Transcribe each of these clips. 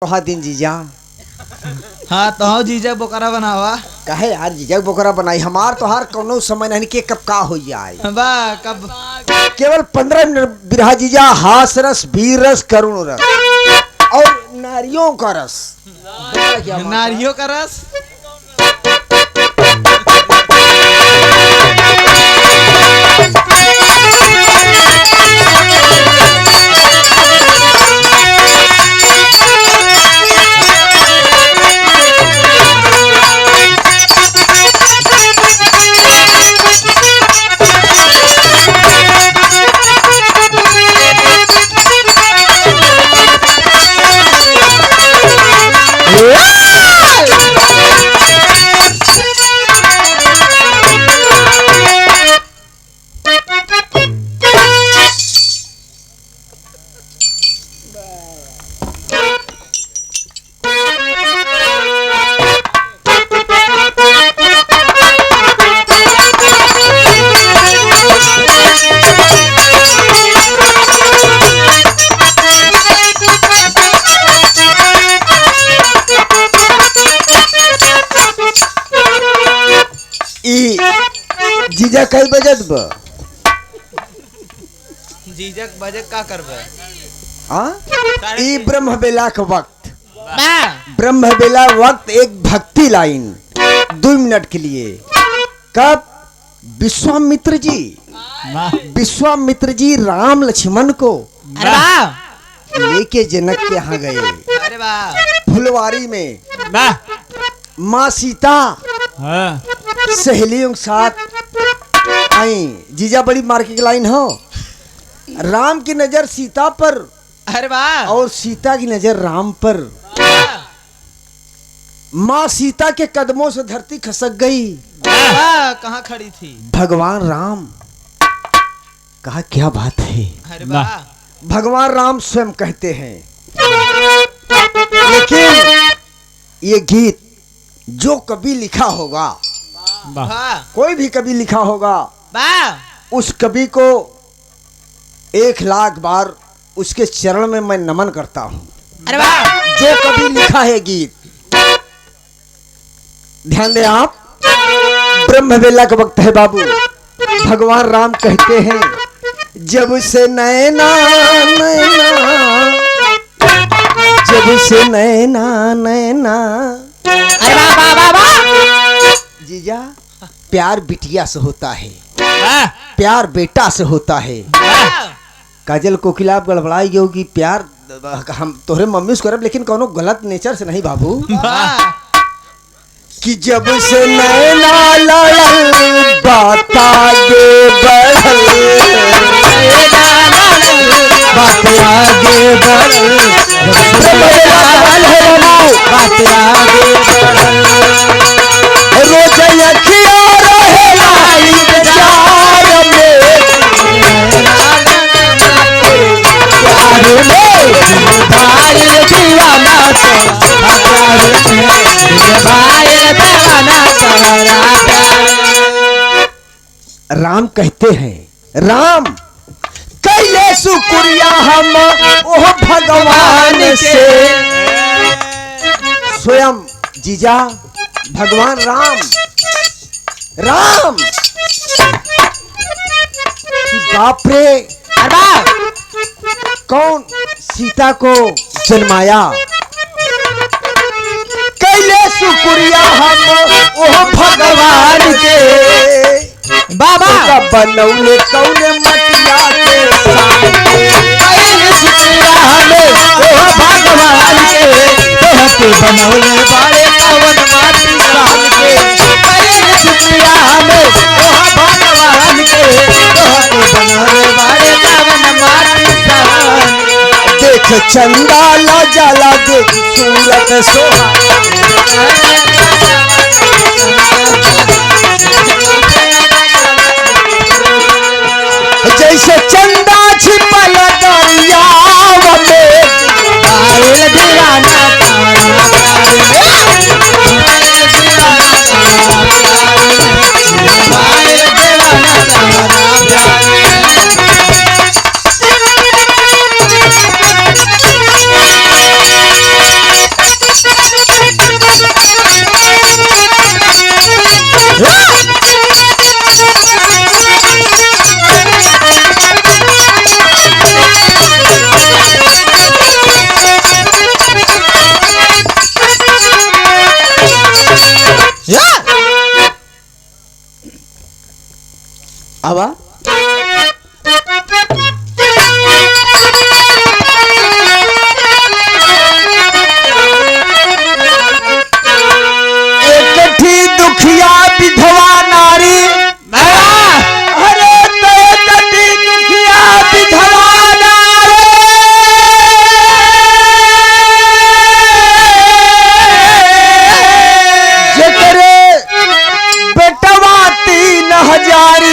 हाँ दिन जीजा। हाँ तो जीजा बोकरा बनावा कहे यार जीजा बोकरा बनाई हमार तो हर कोनो समय नहीं के कब का हो जाए कब केवल 15 मिनट बिरहा जीजा। हास रस वीर रस करुण रस और नारियों का रस। नारियों का रस जीजा कई बजट बा जीजक बजट का करबे ई ब्रह्म बेला का वक्त ब्रह्म बेला वक्त एक भक्ति लाइन 2 मिनट के लिए। कब विश्वामित्र जी राम लक्ष्मण को लेके जनक के यहाँ गए। अरे वाह फुलवारी में माँ सीता सहेलियों के साथ आई। जीजा बड़ी मार्के की लाइन हो। राम की नजर सीता पर अरे वाह और सीता की नजर राम पर। माँ सीता के कदमों से धरती खसक गई। कहाँ खड़ी थी? भगवान राम। कहा क्या बात है। अरे वाह भगवान राम स्वयं कहते हैं। लेकिन ये गीत जो कभी लिखा होगा, कोई भी कभी लिखा होगा, उस कवि को 1 लाख बार उसके चरण में मैं नमन करता हूँ। अरे वाह जो कभी लिखा है गीत। ध्यान दें आप, ब्रह्म बेला का वक्त है बाबू। भगवान राम कहते हैं जब से नैना नैना, जब से नैना नैना। अरे वाह वाह वाह जीजा प्यार बिटिया से होता है, प्यार बेटा से होता है। काजल कोकिला आप गड़बड़ाई होगी। प्यार हम तोहरे मम्मी से करब, लेकिन कोनो गलत नेचर से नहीं बाबू। कि जब से नैना लड़ल बात आगे बढ़ल, बात आगे बढ़ल, बात आगे बढ़ल। रोज अखिया रहेला इंतजार में, भाई दीवाना राम कहते हैं। राम कैले शुक्रिया हम ओह भगवान से। स्वयं जीजा भगवान राम बाप रे कौन सीता को जन्माया। कैले शुक्रिया हम ओह भगवान के। बाबा बनौले कौने मटिया के कैले शुक्रिया हमें ओह भगवान के। तोहके बनौले बारे कौन माटी सान के। कैले शुक्रिया हमें ओह भगवान के। तोहके बनौले बारे कौन माटी सान। देख चंदा ला जाला, देख सूरत सोहा, जैसे चंदा छिपल दरिया में। आयल दीवाना आवा दुखिया विधवा नारी अरे तो कटी दुखिया विधवा नारी जकरे बेटवा 3000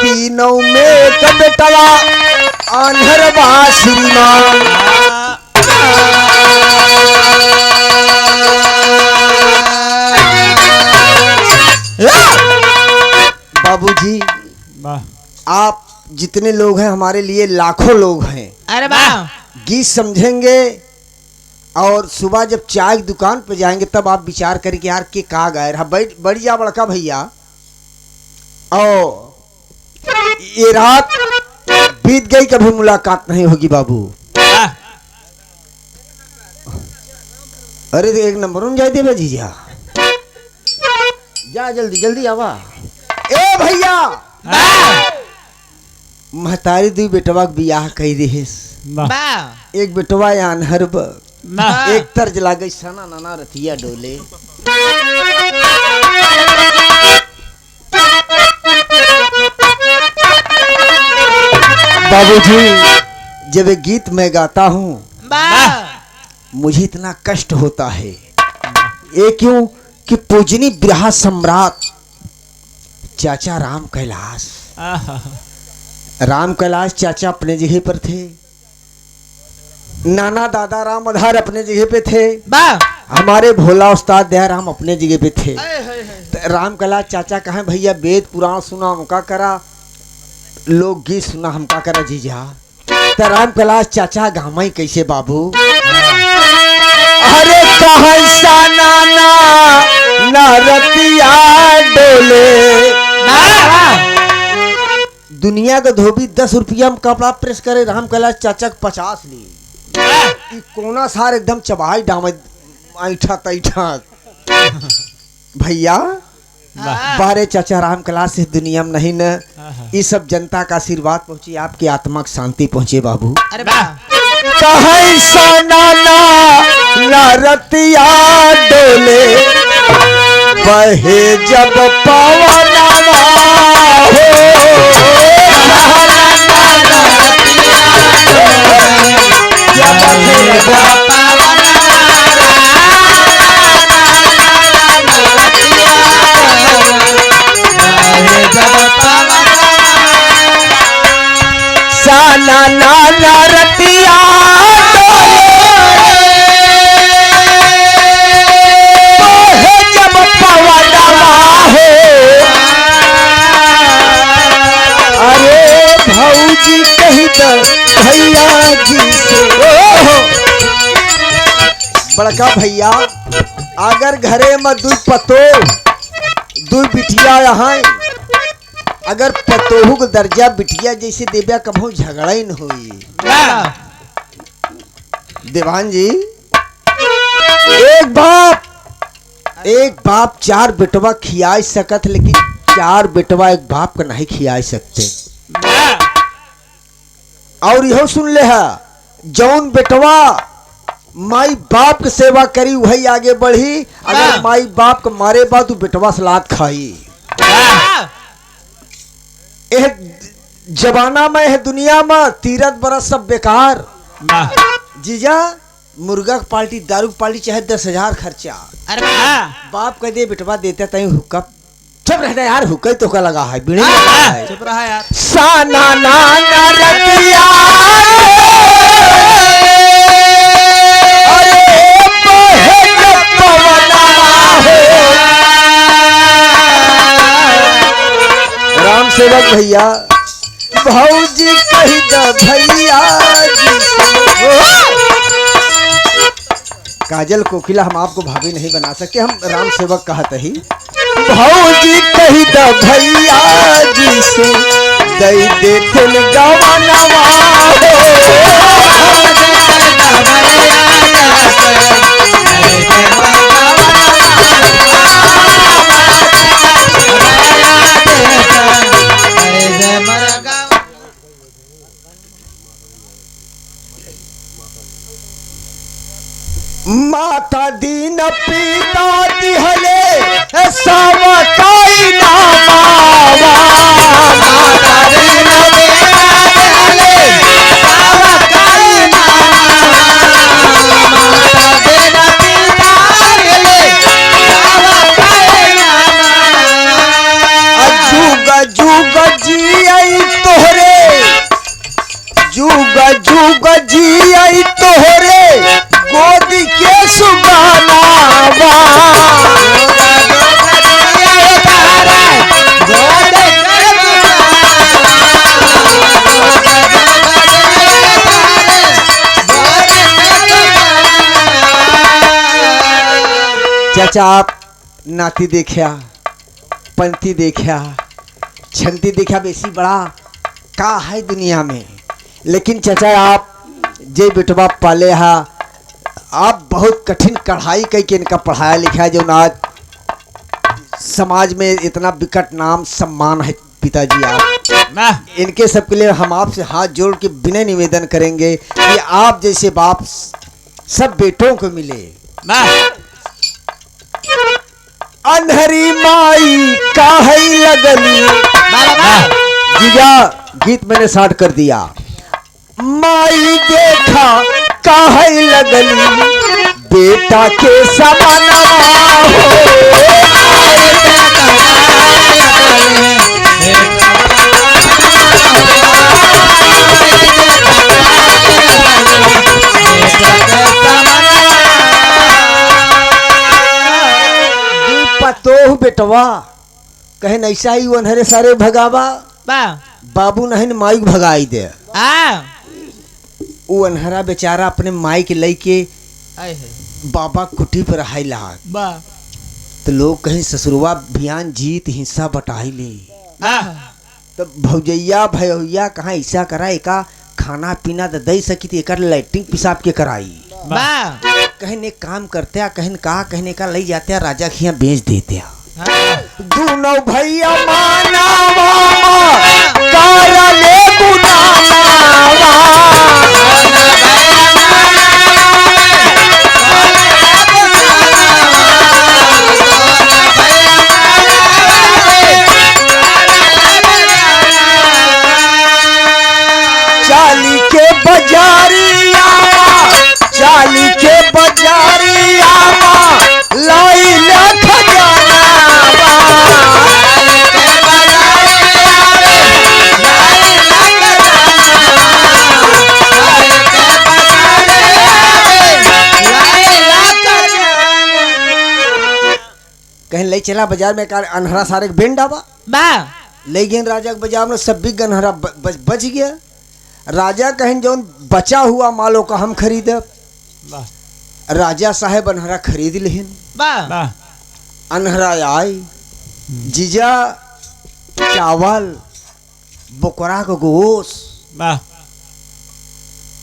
तीनों में का बेटवा आन्हरवा श्रीमान बाबूजी आप जितने लोग हैं हमारे लिए लाखों लोग हैं। अरे वाह गीत समझेंगे और सुबह जब चाय की दुकान पे जाएंगे तब आप विचार करें कि यार के का गाय रहा बढ़ जा बड़का भैया। और ये रात बीत गई कभी मुलाकात नहीं होगी बाबू। अरे एक नंबर में जाए दे जीजा जा जल्दी जल्दी आवा। ए भैया महतारी दी बेटवा के बियाह कही रहीस एक बेटवा आन्हर एक तर्ज लागे सना नाना रतिया डोले। बाबूजी जब एक गीत मैं गाता हूँ मुझे इतना कष्ट होता है। ये क्यों कि पूजनी बिरहा सम्राट चाचा राम कैलाश चाचा अपने जगह पर थे। नाना दादा राम आधार अपने जगह पे थे। हमारे भोला उस्ताद दयाराम अपने जगह पे थे। राम कैलाश चाचा कहे भैया वेद पुराण सुना उनका करा लोक गीत सुना हमका करा जीजा। तो राम कैलाश चाचा गामा कैसे बाबू। अरे कहसा नाना नरतिया डोले दुनिया का धोबी 10 रुपया में कपड़ा प्रेस करे राम कैलाश चाचा 50 ली कोना सार एकदम चबाई डाम ऐठा तैठा भैया बारे चाचा राम कैलाश से दुनिया में नहीं न ये सब जनता का आशीर्वाद पहुंचे आपकी आत्मा की शांति पहुंचे बाबू। अरे कहसा नाना नरतिया डोले बहे जब पवनवा साना नाना रतिया जब पवनवा हो। अरे भौजी कही तो भैया जी से बड़का भैया अगर घरे में दू पतो दू बिटिया यहाँ अगर पतोहू का दर्जा बिटिया जैसे देव्या कभू झगड़ा ही न हुई। देवान जी एक बाप 4 बेटवा खिया सकत लेकिन 4 बेटवा एक बाप का नहीं खिया सकते। और यहो सुन ले है जौन बेटवा माई बाप के सेवा करी वही आगे बढ़ी। अगर माई बाप के मारे बाद तू बेटवा सलाद खाई। यह जमाना में है दुनिया में 30 बरस सब बेकार। जीजा मुर्गा की पार्टी दारू की पार्टी चाहे 10,000 खर्चा। अरे बाप कह दे बेटवा देते तई हुक्का चुप रहना यार हुक्का तो का लगा है बीड़ी चुप रहा यार। साना नाना रतिया राम सेवक भैया भौजी कही द भैया जी काजल कोकिला हम आपको भाभी नहीं बना सके हम राम सेवक कहते ही भौजी कही द भैया जी से दई देथन गवनवा हो। माता दीन पिता दिहले सब काई नामावा माता दीन पिता दिहले सब काई नामावा माता दीन पिता दिहले सब काई नामावा जुग जुग जियई तोहरे जुग जुग जियई तोहरे गोदी के सुगानावा चाचा आप नाती देखा पंथी देखा छंती देखा बेसी बड़ा का है दुनिया में, लेकिन चाचा आप जे बेटवा पाले हा आप बहुत कठिन कढ़ाई कई के इनका पढ़ाया लिखा है जो आज समाज में इतना विकट नाम सम्मान है। पिताजी आप इनके सबके लिए हम आपसे हाथ जोड़ के विनय निवेदन करेंगे कि आप जैसे बाप सब बेटों को मिले। अनहरी माई काहे लगली जीजा गीत मैंने स्टार्ट कर दिया। माई देखा काहे लगली बेटा के समाना हो पतो बेटवा कहे ऐसा ही अनहरे सारे भगावा बाबू नहीं माई भगाई दे। वो अनहरा बेचारा अपने माई के लई के बाबा कुटी पर रहाई लहा तो लोग कहीं ससुरवा अभियान जीत हिस्सा बटाई ले तो भौजैया भैया कहाँ ऐसा करा एका खाना पीना तो दे सकी थी एक लाइटिंग पिसाब के कराई कहीं ने काम करते कहीं का कहने का ले जाते राजा खिया बेच देते दोनों भैया माना चाली के बजारिया चाली के बजारिया लाई लख कहीं ले चला बाजार में कार अनहरा सारे बेंड डाबा ले गए राजा के बाजार में सब भी अनहरा बच गया। राजा कहें जो बचा हुआ मालों का हम खरीदे राजा साहेब अनहरा खरीद लेन अनहरा आई जीजा चावल बकरा को गोश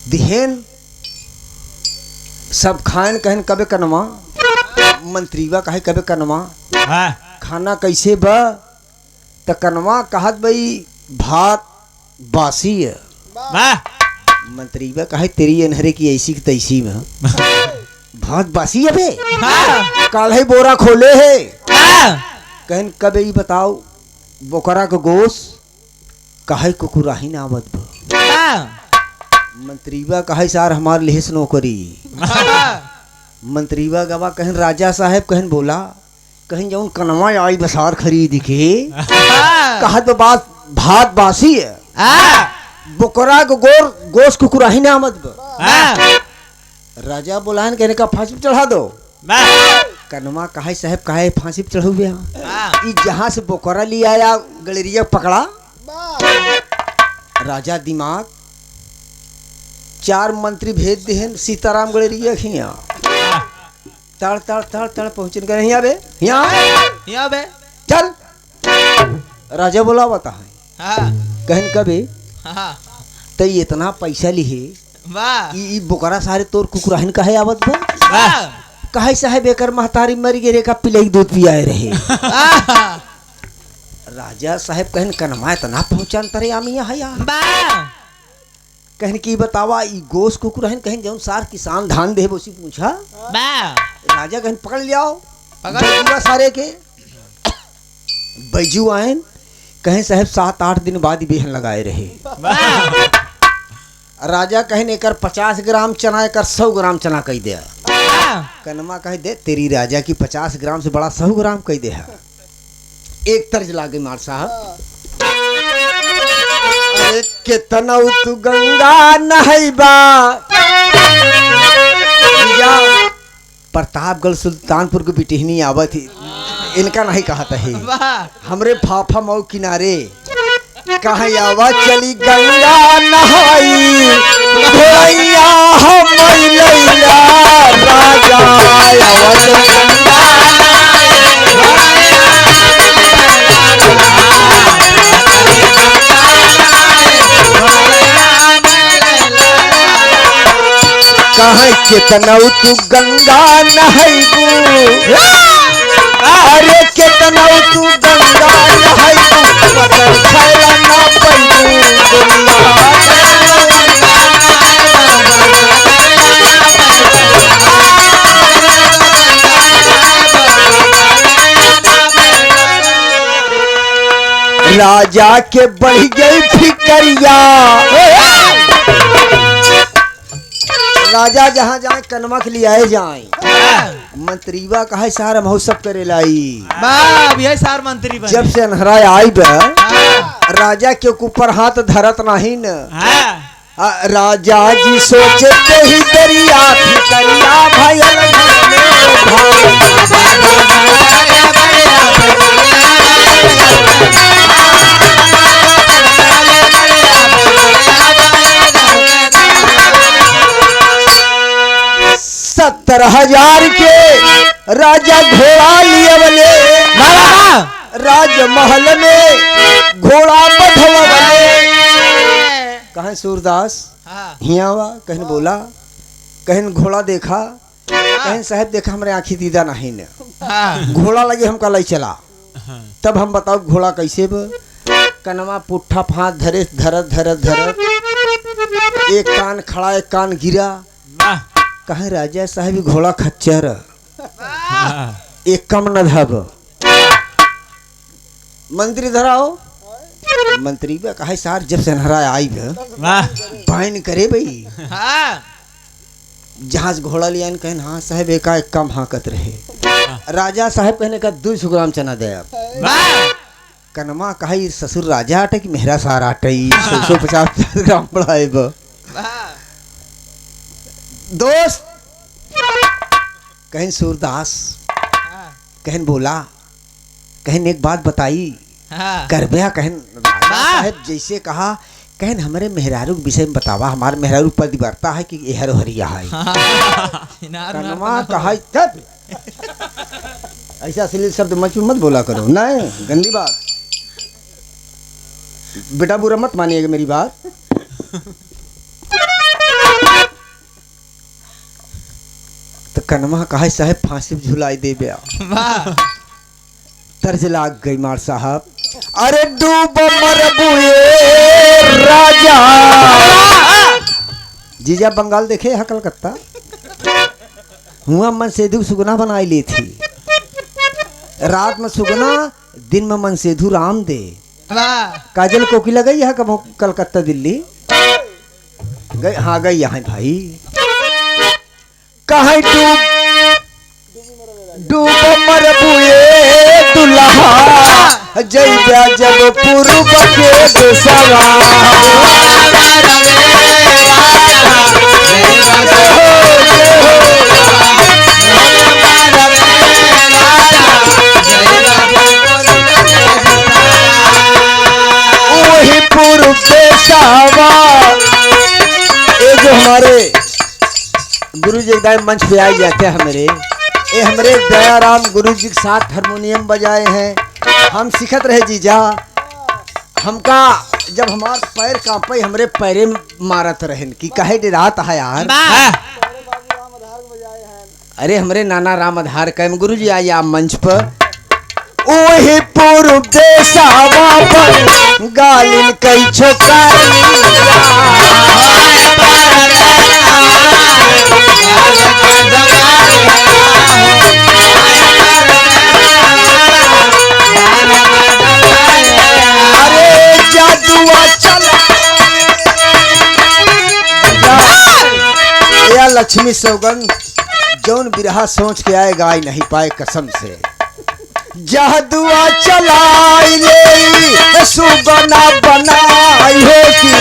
दिहेन सब खान कहन कबे कनमा मंत्रीवा कहे कबे कनमा खाना कैसे बा त कनमा कहत भाई भात बासी है मंत्रीवा कहे तेरी अनहरे की ऐसी की तैसी में भात बासी है बे काल है बोरा खोले है कहन कबे ही बताओ बोकरा को गोश कहे कुकुराही ना आवत मंत्रीवा कहे सार हमार लेहस नौकरी मंत्रीवा गवा कहन राजा साहेब कहन बोला कहीं जौन कनवा आई बसार खरीद के कहा तो बात भात बासी है बोकरा को गोश कुकुराही ना मत राजा बोलान कहने का फांसी पे चढ़ा दो कनवा कहे साहेब कहे फांसी पे चढ़ू गया जहां से बोकरा ले आया गलेरिया पकड़ा राजा दिमाग 4 मंत्री भेज दिए सीताराम गलेरिया खिया तड़ तड़ तड़ तड़ पहुंचन गए यहाँ बे यहाँ बे चल राजा बोला बता है कहन कबे तो इतना पैसा लिहे ई बोकरा सारे तोर कुकुराहन कहे आवत बा कहे साहेब एकर महतारी मर गे का पिलई दूध पियाए रहे राजा साहेब कहन कनमा इतना पहुंचान तरे आमिया है यार कहन की बतावा ई गोश कुकुर हन कहन जौन सार किसान धान दे बोसी पूछा राजा कहन पकड़ लियाओ बैजुआ सारे के बैजू आयन कहें साहब 7-8 दिन बाद ही बेहन लगाए रहे। राजा कहन एकर 50 ग्राम चना एकर 100 ग्राम चना कही दे। कनमा कह दे तेरी राजा की 50 ग्राम से बड़ा 100 ग्राम कही दे। एक तर्ज लागे मार साहब कितना तू गंगा नहैबा प्रतापगढ़ सुल्तानपुर के बिटिहनी आवत थी इनका नहीं कहता है हमरे फाफा मऊ किनारे कहाँ आवा चली गंगा नहाई भैया हम लैला राजा कहाँ कितना तू गंगा नहाइबू अरे कितना तू गंगा नहाइबू पतर छैला ना पैबू राजा के बढ़ गई फिकरिया राजा जहाँ जाए कनमा के लिए आए जाए मंत्रीवा कहे सारा महोत्सव करे लाई सार मंत्री जब से अनहराए आई राजा के ऊपर हाथ धरत नहीं न राजा जी सोचते ही दरिया फिकरिया सत्तर 70,000 के राजा घोड़ा लिए बने राजमहल में घोड़ा बढ़वा बने कहें सूरदास हिया हुआ कहन बोला कहन घोड़ा देखा कहन साहब देखा हमारे आँखी दीदा नहीं न घोड़ा लगे हमका लाई चला तब हम बताओ घोड़ा कैसे कनमा पुट्ठा फाँस धरे धरत धरत धरत एक कान खड़ा एक कान गिरा कहे राजा साहब घोड़ा खच्चर एक कम न धब मंत्री धराओ मंत्री बे कहे सार जब से नहरा आई पाइन करे भाई जहाज घोड़ा लिया कहन हाँ साहब एक कम हाकत रहे राजा साहब कहने का 200 ग्राम चना दे कनमा कहे ससुर राजा आटे की मेहरा सार आटे 150 ग्राम बढ़ाए दोस्त कहन सूरदास कहन बोला कहन एक बात बताई करबया कहन साहब जैसे कहा कहन हमारे मेहरारू के विषय में बतावा हमारे मेहरारू पतिव्रता है कि एहर हरिया है कनमा कहा तब ऐसा अश्लील शब्द मत बोला करो नहीं गंदी बात बेटा बुरा मत मानिएगा मेरी बात तो कनमा कहे साहब फांसी झुलाई दे बया तर्ज लाग गई मार साहब अरे डूब मरबुए राजा जीजा बंगाल देखे है कलकत्ता हुआ मन सेधु सुगना बनाई ली थी रात में सुगना दिन में मन सेधु राम दे काजल कोकिला गई है कब कलकत्ता दिल्ली गई हाँ गई यहाँ भाई कहीं डूब मरबुए दुल्हा जैबा जब पूर्व के देशवा वही पूर्व देशवा ये जो हमारे गुरु जी एकदम मंच पे आए जाते हैं हमारे दयाराम गुरु जी के साथ हारमोनियम बजाए हैं हम सिखत रहे जीजा हमका जब हमार पैर कांपे हमरे पैरे मारत रहन कि काहे डरात है यार अरे हमरे नाना राम आधार कैम गुरु जी आए आप मंच पर ओहे पूर्व देशवा पर गालिन कई छोका लक्ष्मी सौगन जौन बिरहा सोच के आए गाय नहीं पाए कसम से जहदुआ चलाई ले सुबना बनाई हो कि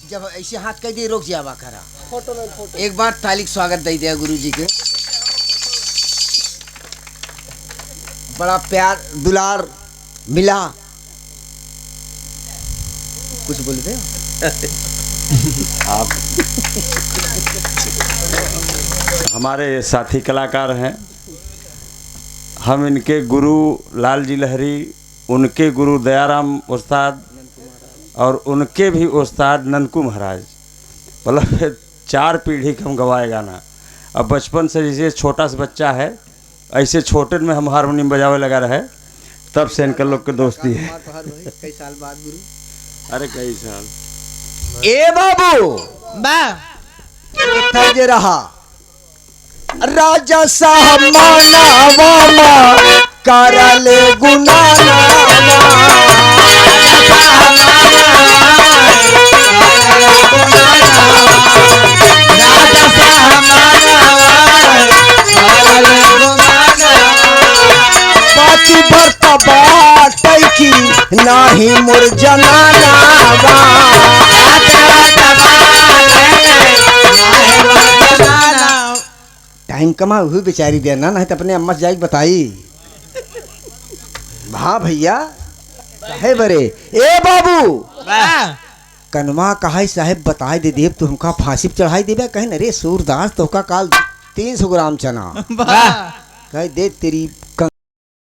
जब ऐसे हाथ कह दिए रोक जावा करा एक बार तालिक स्वागत दे दिया गुरु जी के बड़ा प्यार दुलार मिला कुछ बोलते आप हमारे साथी कलाकार हैं। हम इनके गुरु लाल जी लहरी, उनके गुरु दयाराम उस्ताद और उनके भी उस्ताद ननकू महाराज, मतलब 4 पीढ़ी का हम गवाए गाना। अब बचपन से जैसे छोटा सा बच्चा है ऐसे छोटे में हम हारमोनियम बजावे लगा रहे, तब से इनके लोग की दोस्ती है। कई साल बाद गुरु? अरे कई साल। ए बाबू जे रहा राजा साहब माना वामा करले गुना बाती भरता बाटै की नाही मोर जनाना टाइम कमा हुई बेचारी देना नहीं तो अपने अम्मा जाई बताई। हाँ भैया है बरे। ए बाबू कनमा कहा साहेब बताए दे देव तू हमका फांसी पे चढ़ाई देवे कहे न रे सूरदास तो का काल 300 ग्राम चना कह दे तेरी